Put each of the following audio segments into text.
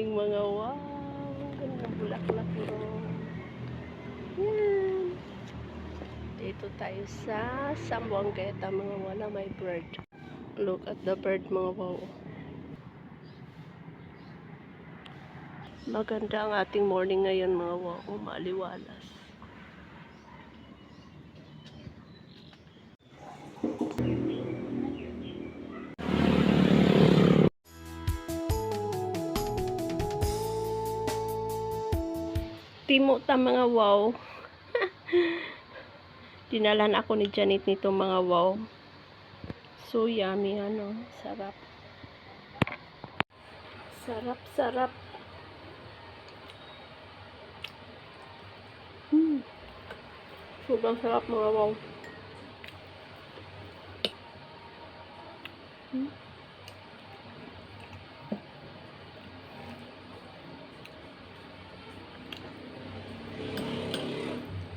morning mga wow. Gandang bulaklak bro. Yan. Dito tayo sa Sambuangeta mga wala may bird. Look at the bird mga wow. Maganda ang ating morning ngayon mga wow. Maliwalas. Timo ta mga wow. Dinalan ako ni Janet nito mga wow. So yummy ano. Sarap. Sarap, sarap. Sobrang sarap mga wow.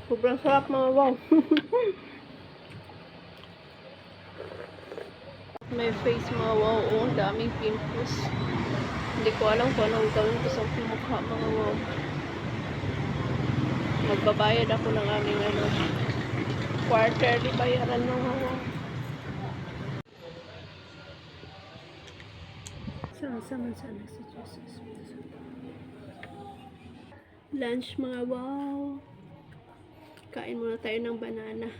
Sobrang sarap mga wow. May face mga wow. Oh, daming pimples. Hindi ko alam kung anong gawin ko sa mukha mga wow. Magbabayad ako ng aming quarterly bayaran mga wow. Sama sa Jesus. Lunch mga wow. Kain muna tayo ng banana.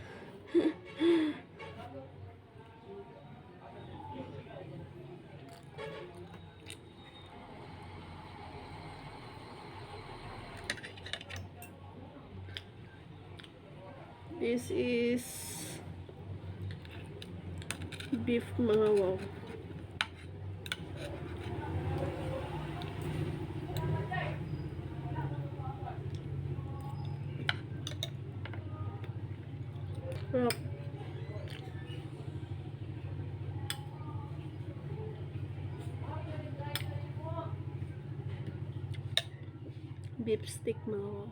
This is beef mga wow. Sarap. Beef stick mga wow.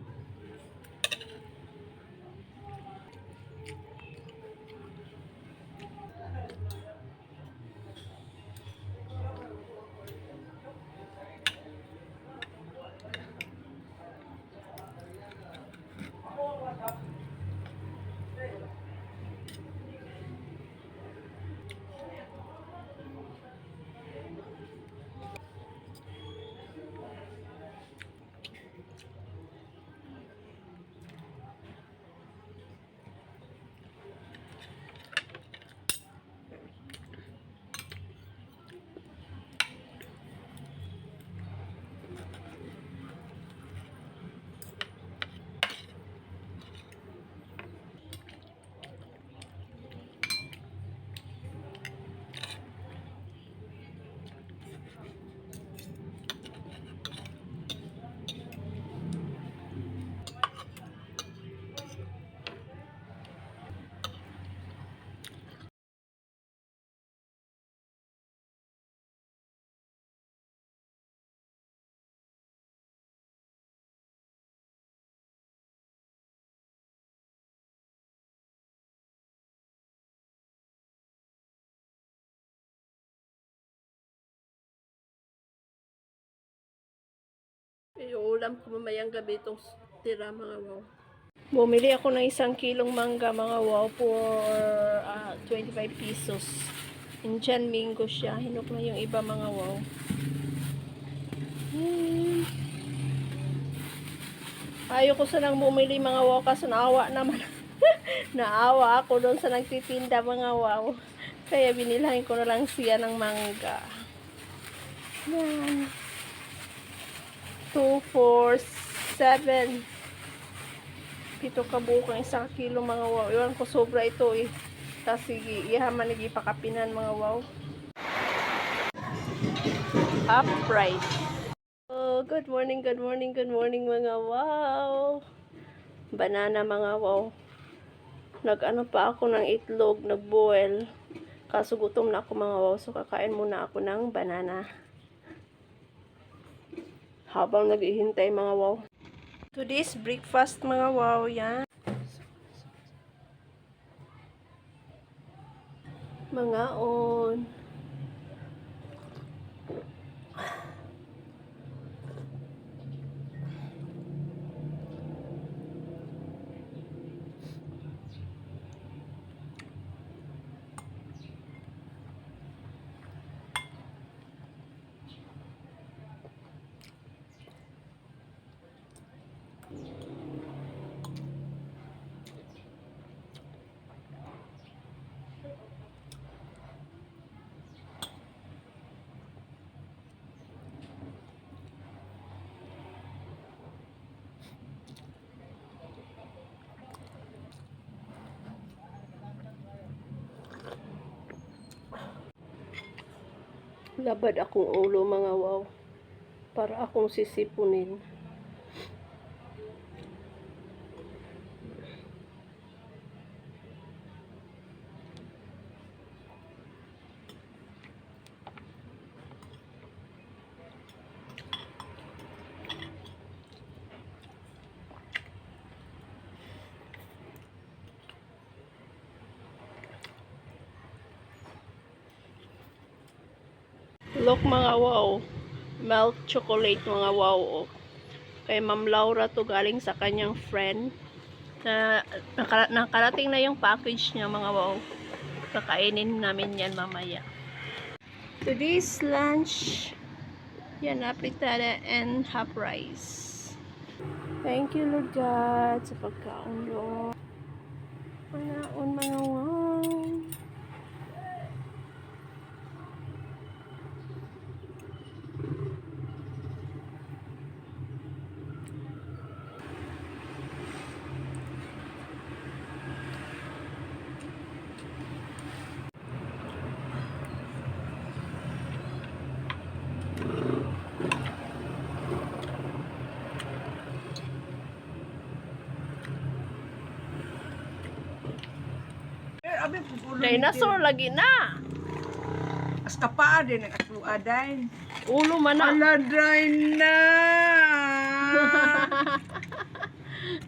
Iulam ko mamayang gabi itong tira mga wow. Bumili ako ng 1 kilong mangga mga wow for 25 pesos. Indian mango siya. Hinok na yung iba mga wow. Ayoko sanang bumili mga wow kasi naawa naman. Naawa ako doon sa nagtitinda mga wow. Kaya binilahin ko na lang siya ng mangga. Yan. 2, 4, 7. Pito ka bukang 1 kilo mga wow. Iwan ko sobra ito eh. Kasi iyaman nagipakapinan mga wow. Half price. Oh, good morning mga wow. Banana mga wow. Nag-ano pa ako ng itlog, nag-boil. Kaso gutom na ako mga wow. So kakain muna ako ng banana. Habang naghihintay mga wow. Today's breakfast mga wow, yan. Mga on. Labad akong ulo mga wow. Para akong sisipunin. Look mga wow. Milk chocolate mga wow. Oh. Kay Ma'am Laura to galing sa kanyang friend. Na nakarating na yung package niya mga wow. Kakainin namin yan mamaya. Today's lunch, yan, apritada and half rice. Thank you Lord God sa pagkaon Lord. Manaon mga wow. Dinosaur lagi na. As kapaa din ang atlua din. Ulo man na. Aladray na.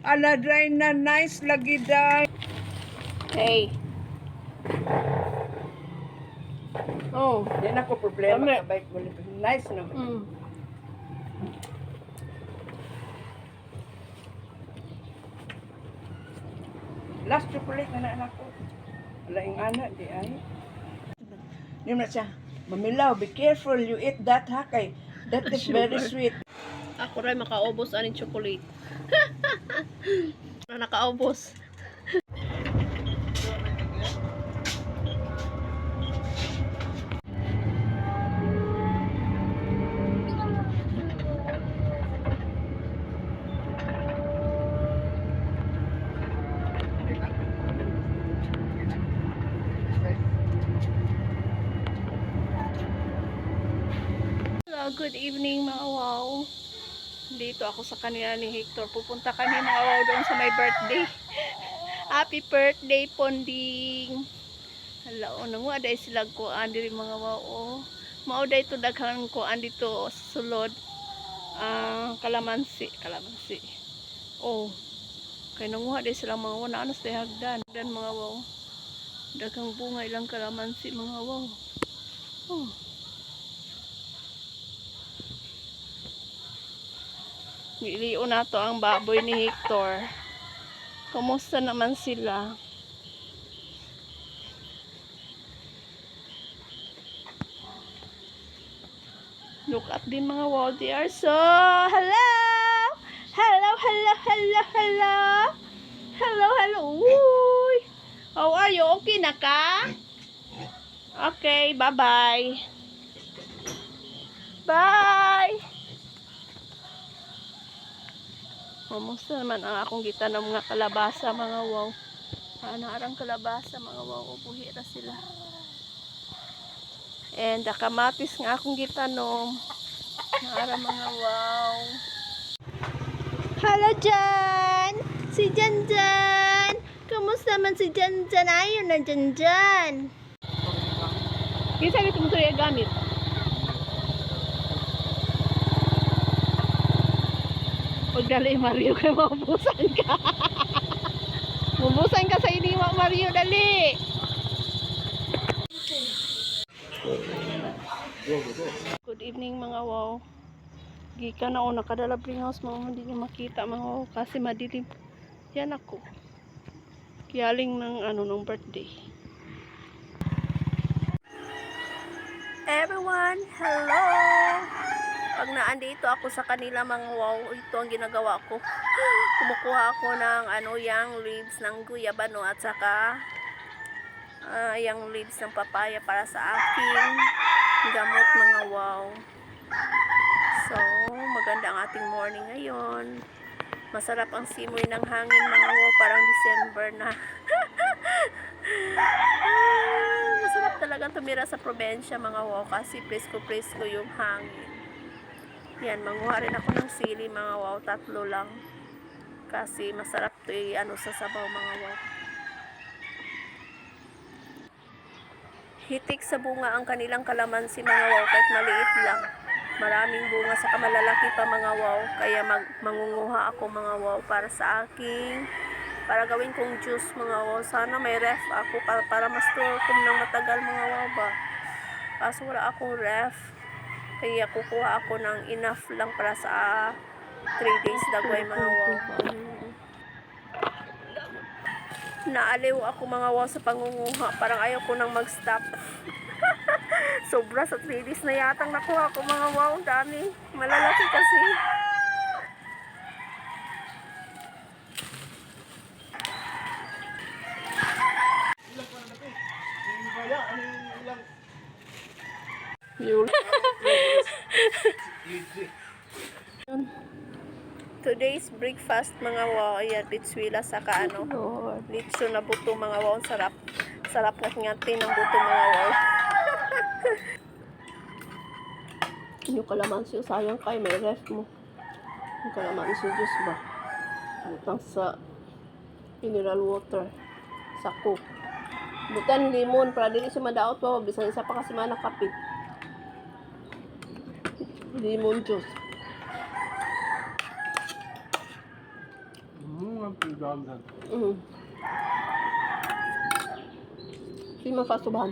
Aladray na nice lagi day. Hey. Oh, Di na ko problema Tama. ka bike mo. Nice no. Last chocolate na anak ko. Wala yung anak di ay. Di na siya. Mamilaw, be careful you eat that ha kay. That is very sweet. Ako rin makaubos aning chocolate. Na nakaubos. Hello, good evening mga wow. Dito ako sa kanila ni Hector. Pupunta kami mga wow doon sa my birthday. Happy birthday, Ponding! Hello, nanguha dahil sila ko diri mga wow. Oh. Mauday ito daghan ko dito sa sulod. Kalamansi. Oh, kaya nanguha dahil sila mga wow. Naanos dahil hagdan. Hagdan mga wow. Daghang bunga ilang kalamansi mga wow. Oh. Niliyo na to ang baboy ni Hector. Kumusta naman sila? Look at din mga wow. They are so... Hello! Hello, hello, hello, hello! Hello, hello! Uy! How are you? Okay na ka? Okay, bye-bye. Bye! Kumusta naman ang akong gitanong mga kalabasa mga wow. Arang kalabasa mga wow. Buhira sila. And kamatis nga akong gitanong. Arang mga wow. Hello Jan! Si Janjan! Kumusta man si Janjan? Ayun na Janjan. Kisa ito mo ito yung gamit. Pagdali Mario kay mabusan ka. Mabusan ka sa iniwa Mario dali. Good evening mga wow. Gikan na ako nakadala house mga hindi niyo makita mga wow kasi madilim. Yan ako. Kiyaling ng ng birthday. Everyone, hello. Pag naandito ako sa kanila mga wow, ito ang ginagawa ko. Kumukuha ako ng yung leaves ng guyabano at saka yung leaves ng papaya para sa aking gamot mga wow. So, maganda ang ating morning ngayon. Masarap ang simoy ng hangin mga wow, parang December na. Masarap talaga tumira natitira sa probinsya mga wow kasi presko-presko yung hangin. Yan, manguha rin ako ng sili mga wow, 3 lang. Kasi masarap to sa sabaw mga wow. Hitik sa bunga ang kanilang kalamansi mga wow kahit maliit lang. Maraming bunga sa malalaki pa mga wow. Kaya mangunguha ako mga wow para gawin kong juice mga wow. Sana may ref ako para ma-store ko ng matagal mga wow ba. Kaso wala akong ref. Kaya kukuha ako ng enough lang para sa 3 days dagway mga wow. Naaliw ako mga wow sa pangunguha. Parang ayaw ko nang mag-stop. Sobra sa 3 days na yatang nakuha ko mga wow. Dami. Malalaki kasi. Today's breakfast mga wow. Ayan, bitswila saka litso na buto mga wow. Sarap. Sarap ngatin ng buto mga wow. Yung kalamansi, sayang kay may ref mo. Yung kalamansi juice ba? Butang sa mineral water. Sa coke. Butan limon para dili siya madaot pa. Bisan isa pa kasi manakapit. Lemon juice. Hindi makasubahan.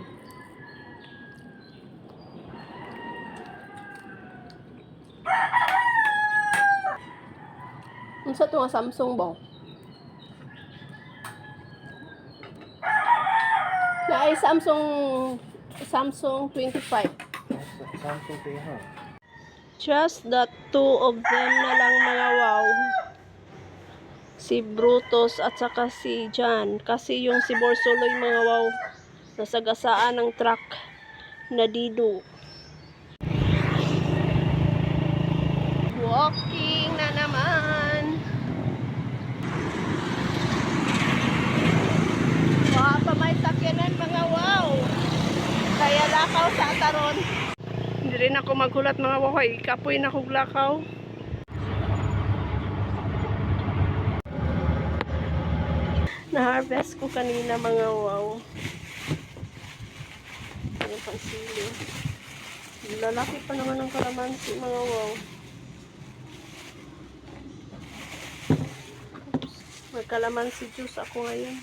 Unsa to nga Samsung ba? Na ay Samsung 25. Just the 2 of them na lang mga wow. Si Brutus at saka si John. Kasi yung si Borsuloy mga wow, nasagasaan ng truck na dido. Walking na naman. Wow, pa may sakyanan mga wow. Kaya lakaw sa taron. Hindi rin ako maghulat mga wow. Kapoy na kong lakaw. Na-harvest ko kanina mga wow. Ano pang sili. Lalaki pa naman ng kalamansi mga wow. May kalamansi juice ako ngayon.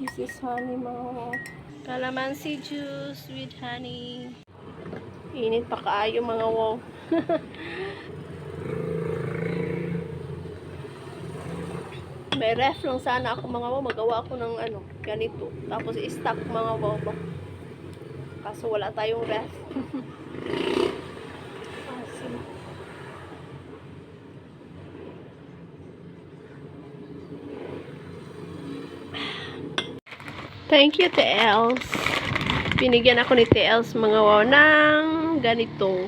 This is honey mga calamansi juice with honey. Init pa kaayo mga wow. May ref lang sana ako mga wow. Magawa ako ng ganito. Tapos i-stock mga wow ba. Kaso wala tayong ref. Thank you, T.Els. Binigyan ako ni T.Els mga wow ng ganito.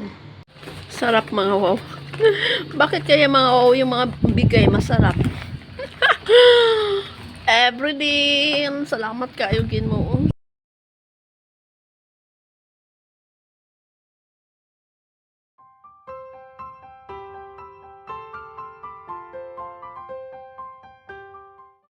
Sarap mga wow. Bakit kaya mga wow yung mga bigay masarap? Everyday. Salamat kayo Ginoo.